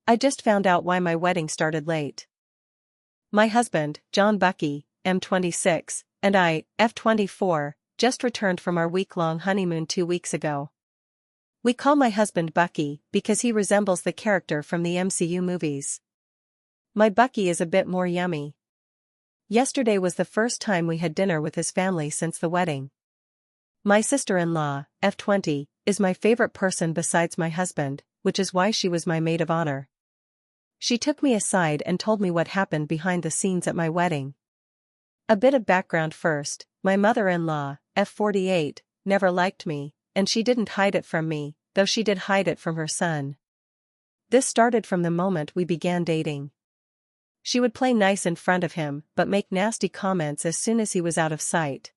I just found out why my wedding started late. My husband, John Bucky, M26, and I, F24, just returned from our week-long honeymoon 2 weeks ago. We call my husband Bucky because he resembles the character from the MCU movies. My Bucky is a bit more yummy. Yesterday was the first time we had dinner with his family since the wedding. My sister-in-law, F20, is my favorite person besides my husband, which is why she was my maid of honor. She took me aside and told me what happened behind the scenes at my wedding. A bit of background first, my mother-in-law, F48, never liked me, and she didn't hide it from me, though she did hide it from her son. This started from the moment we began dating. She would play nice in front of him but make nasty comments as soon as he was out of sight.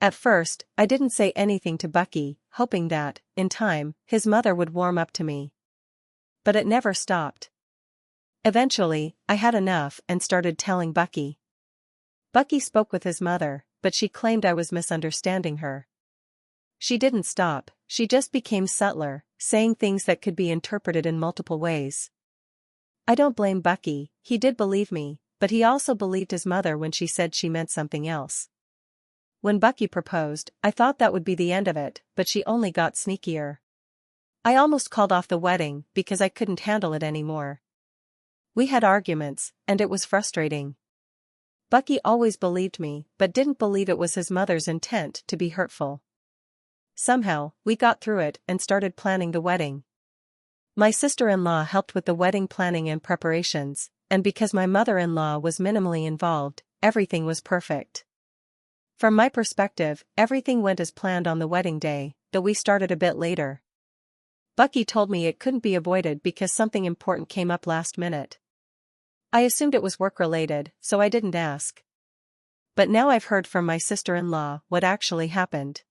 At first, I didn't say anything to Bucky, hoping that, in time, his mother would warm up to me. But it never stopped. Eventually, I had enough and started telling Bucky. Bucky spoke with his mother, but she claimed I was misunderstanding her. She didn't stop, she just became subtler, saying things that could be interpreted in multiple ways. I don't blame Bucky, he did believe me, but he also believed his mother when she said she meant something else. When Bucky proposed, I thought that would be the end of it, but she only got sneakier. I almost called off the wedding because I couldn't handle it anymore. We had arguments, and it was frustrating. Bucky always believed me, but didn't believe it was his mother's intent to be hurtful. Somehow, we got through it and started planning the wedding. My sister-in-law helped with the wedding planning and preparations, and because my mother-in-law was minimally involved, everything was perfect. From my perspective, everything went as planned on the wedding day, though we started a bit later. Bucky told me it couldn't be avoided because something important came up last minute. I assumed it was work-related, so I didn't ask. But now I've heard from my sister-in-law what actually happened.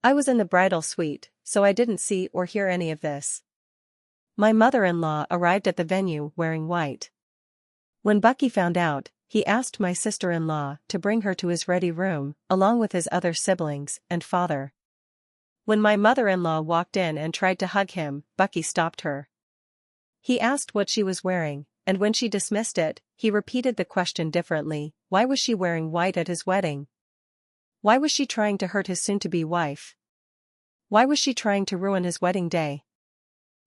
I was in the bridal suite, so I didn't see or hear any of this. My mother-in-law arrived at the venue wearing white. When Bucky found out, he asked my sister-in-law to bring her to his ready room, along with his other siblings and father. When my mother-in-law walked in and tried to hug him, Bucky stopped her. He asked what she was wearing, and when she dismissed it, he repeated the question differently: why was she wearing white at his wedding? Why was she trying to hurt his soon-to-be wife? Why was she trying to ruin his wedding day?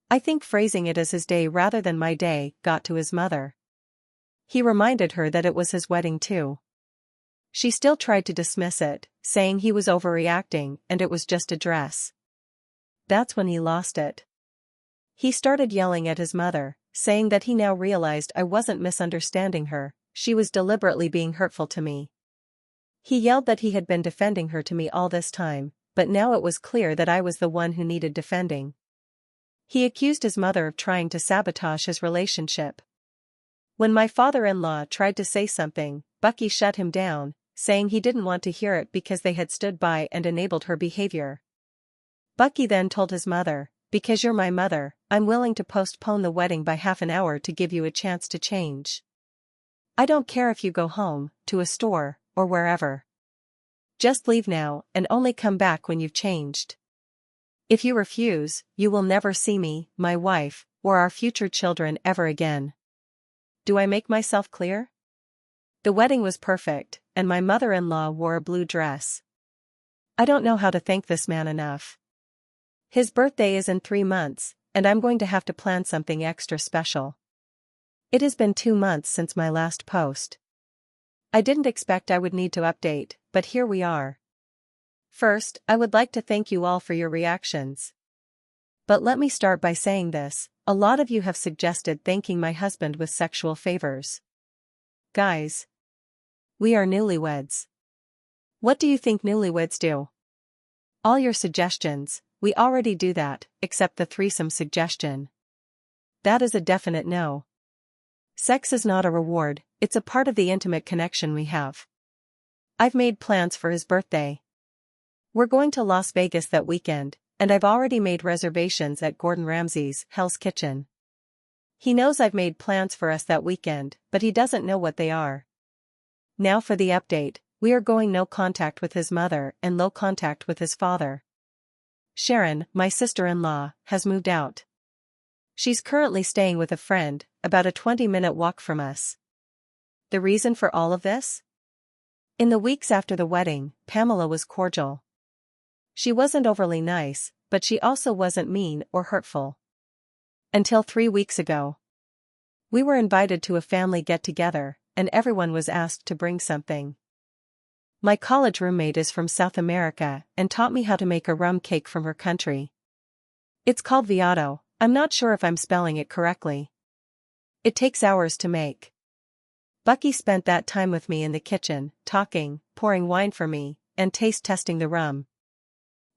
I think phrasing it as his day rather than my day got to his mother. He reminded her that it was his wedding too. She still tried to dismiss it, saying he was overreacting and it was just a dress. That's when he lost it. He started yelling at his mother, saying that he now realized I wasn't misunderstanding her, she was deliberately being hurtful to me. He yelled that he had been defending her to me all this time, but now it was clear that I was the one who needed defending. He accused his mother of trying to sabotage his relationship. When my father-in-law tried to say something, Bucky shut him down, saying he didn't want to hear it because they had stood by and enabled her behavior. Bucky then told his mother, "Because you're my mother, I'm willing to postpone the wedding by half an hour to give you a chance to change. I don't care if you go home, to a store, or wherever. Just leave now and only come back when you've changed. If you refuse, you will never see me, my wife, or our future children ever again." Do I make myself clear? The wedding was perfect, and my mother-in-law wore a blue dress. I don't know how to thank this man enough. His birthday is in 3 months, and I'm going to have to plan something extra special. It has been 2 months since my last post. I didn't expect I would need to update, but here we are. First, I would like to thank you all for your reactions. But let me start by saying this: a lot of you have suggested thanking my husband with sexual favors. Guys, we are newlyweds. What do you think newlyweds do? All your suggestions, we already do that, except the threesome suggestion. That is a definite no. Sex is not a reward, it's a part of the intimate connection we have. I've made plans for his birthday. We're going to Las Vegas that weekend, and I've already made reservations at Gordon Ramsay's Hell's Kitchen. He knows I've made plans for us that weekend, but he doesn't know what they are. Now for the update: we are going no contact with his mother and low contact with his father. Sharon, my sister-in-law, has moved out. She's currently staying with a friend, about a 20-minute walk from us. The reason for all of this? In the weeks after the wedding, Pamela was cordial. She wasn't overly nice, but she also wasn't mean or hurtful. Until 3 weeks ago. We were invited to a family get-together, and everyone was asked to bring something. My college roommate is from South America and taught me how to make a rum cake from her country. It's called viado. I'm not sure if I'm spelling it correctly. It takes hours to make. Bucky spent that time with me in the kitchen, talking, pouring wine for me, and taste-testing the rum.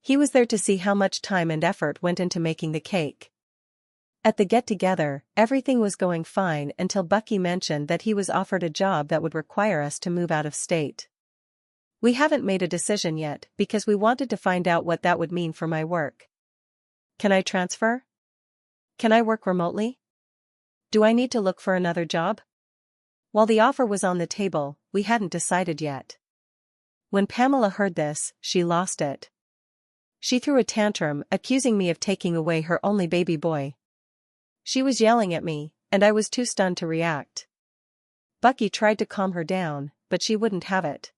He was there to see how much time and effort went into making the cake. At the get-together, everything was going fine until Bucky mentioned that he was offered a job that would require us to move out of state. We haven't made a decision yet because we wanted to find out what that would mean for my work. Can I transfer? Can I work remotely? Do I need to look for another job? While the offer was on the table, we hadn't decided yet. When Pamela heard this, she lost it. She threw a tantrum, accusing me of taking away her only baby boy. She was yelling at me, and I was too stunned to react. Bucky tried to calm her down, but she wouldn't have it.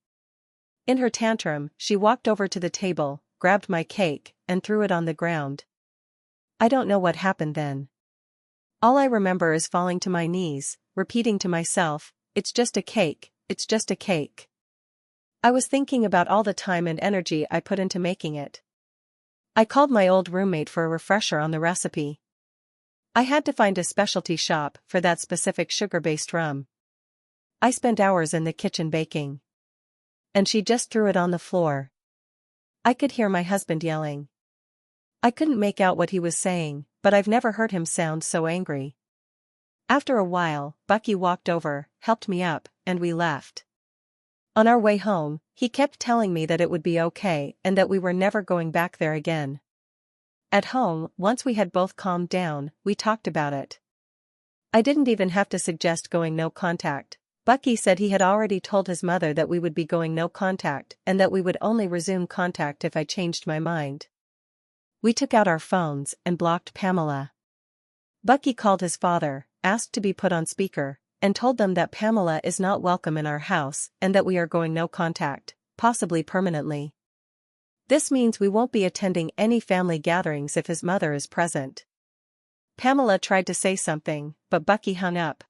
In her tantrum, she walked over to the table, grabbed my cake, and threw it on the ground. I don't know what happened then. All I remember is falling to my knees, repeating to myself, "It's just a cake, it's just a cake." I was thinking about all the time and energy I put into making it. I called my old roommate for a refresher on the recipe. I had to find a specialty shop for that specific sugar-based rum. I spent hours in the kitchen baking. And she just threw it on the floor. I could hear my husband yelling. I couldn't make out what he was saying, but I've never heard him sound so angry. After a while, Bucky walked over, helped me up, and we left. On our way home, he kept telling me that it would be okay and that we were never going back there again. At home, once we had both calmed down, we talked about it. I didn't even have to suggest going no contact. Bucky said he had already told his mother that we would be going no contact and that we would only resume contact if I changed my mind. We took out our phones and blocked Pamela. Bucky called his father, asked to be put on speaker, and told them that Pamela is not welcome in our house and that we are going no contact, possibly permanently. This means we won't be attending any family gatherings if his mother is present. Pamela tried to say something, but Bucky hung up.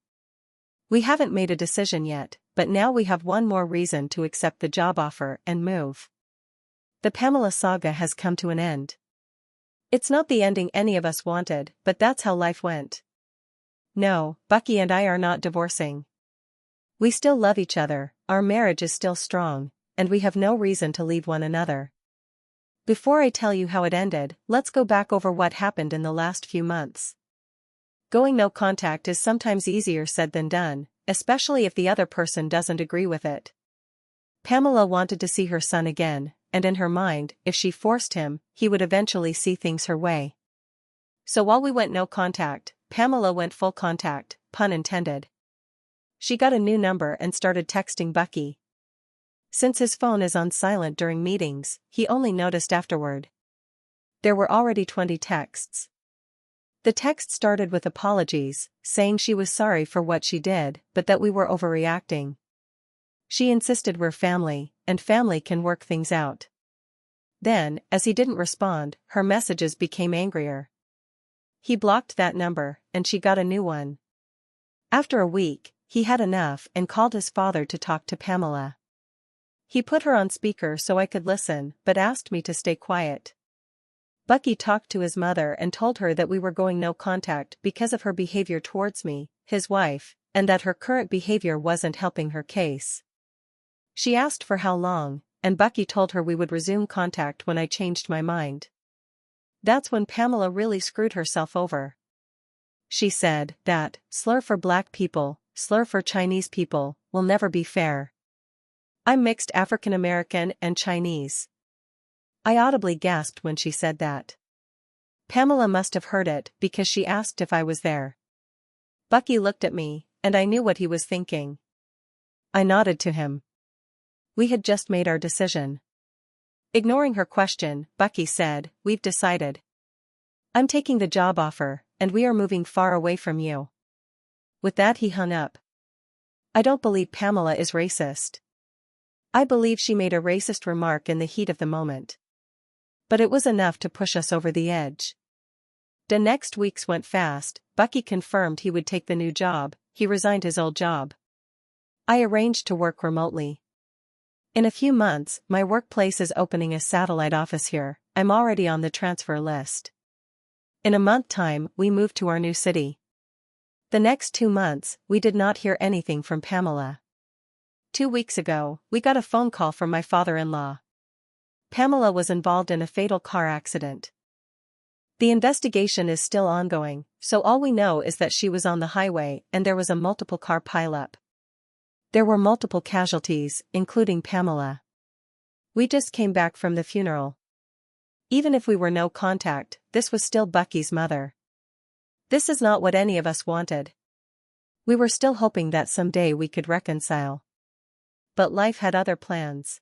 We haven't made a decision yet, but now we have one more reason to accept the job offer and move. The Pamela saga has come to an end. It's not the ending any of us wanted, but that's how life went. No, Bucky and I are not divorcing. We still love each other, our marriage is still strong, and we have no reason to leave one another. Before I tell you how it ended, let's go back over what happened in the last few months. Going no contact is sometimes easier said than done, especially if the other person doesn't agree with it. Pamela wanted to see her son again, and in her mind, if she forced him, he would eventually see things her way. So while we went no contact, Pamela went full contact, pun intended. She got a new number and started texting Bucky. Since his phone is on silent during meetings, he only noticed afterward. There were already 20 texts. The text started with apologies, saying she was sorry for what she did, but that we were overreacting. She insisted we're family, and family can work things out. Then, as he didn't respond, her messages became angrier. He blocked that number, and she got a new one. After a week, he had enough and called his father to talk to Pamela. He put her on speaker so I could listen, but asked me to stay quiet. Bucky talked to his mother and told her that we were going no contact because of her behavior towards me, his wife, and that her current behavior wasn't helping her case. She asked for how long, and Bucky told her we would resume contact when I changed my mind. That's when Pamela really screwed herself over. She said that, slur for black people, slur for Chinese people, will never be fair. I'm mixed African American and Chinese. I audibly gasped when she said that. Pamela must have heard it because she asked if I was there. Bucky looked at me, and I knew what he was thinking. I nodded to him. We had just made our decision. Ignoring her question, Bucky said, "We've decided." I'm taking the job offer, and we are moving far away from you." With that he hung up. I don't believe Pamela is racist. I believe she made a racist remark in the heat of the moment. But it was enough to push us over the edge. The next weeks went fast. Bucky confirmed he would take the new job. He resigned his old job. I arranged to work remotely. In a few months, my workplace is opening a satellite office here. I'm already on the transfer list. In a month's time, we moved to our new city. The next 2 months, we did not hear anything from Pamela. 2 weeks ago, we got a phone call from my father-in-law. Pamela was involved in a fatal car accident. The investigation is still ongoing, so all we know is that she was on the highway and there was a multiple car pileup. There were multiple casualties, including Pamela. We just came back from the funeral. Even if we were no contact, this was still Bucky's mother. This is not what any of us wanted. We were still hoping that someday we could reconcile. But life had other plans.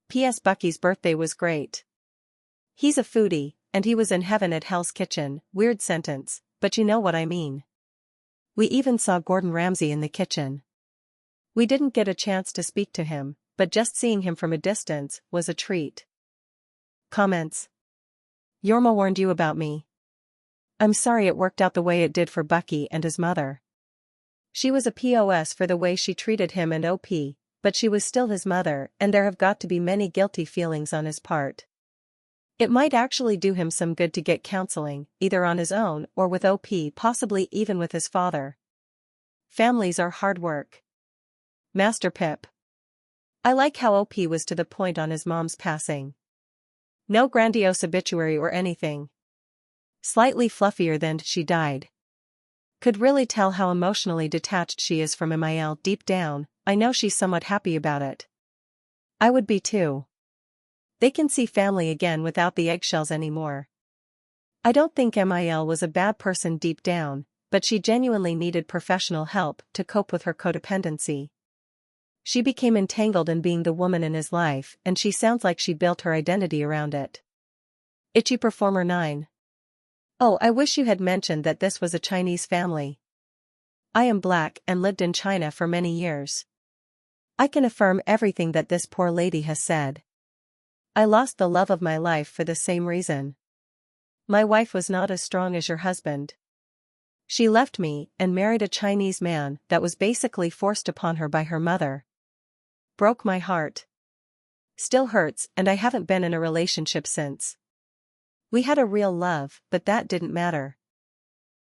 P.S. Bucky's birthday was great. He's a foodie, and he was in heaven at Hell's Kitchen. Weird sentence, but you know what I mean. We even saw Gordon Ramsay in the kitchen. We didn't get a chance to speak to him, but just seeing him from a distance was a treat. Comments. Yorma warned you about me. I'm sorry it worked out the way it did for Bucky and his mother. She was a POS for the way she treated him and OP, but she was still his mother, and there have got to be many guilty feelings on his part. It might actually do him some good to get counseling, either on his own or with OP, possibly even with his father. Families are hard work. Master Pip. I like how OP was to the point on his mom's passing. No grandiose obituary or anything. Slightly fluffier than she died. Could really tell how emotionally detached she is from Emil deep down. I know she's somewhat happy about it. I would be too. They can see family again without the eggshells anymore. I don't think Emil was a bad person deep down, but she genuinely needed professional help to cope with her codependency. She became entangled in being the woman in his life, and she sounds like she built her identity around it. Itchy Performer 9. Oh, I wish you had mentioned that this was a Chinese family. I am black and lived in China for many years. I can affirm everything that this poor lady has said. I lost the love of my life for the same reason. My wife was not as strong as your husband. She left me and married a Chinese man that was basically forced upon her by her mother. Broke my heart. Still hurts, and I haven't been in a relationship since. We had a real love, but that didn't matter.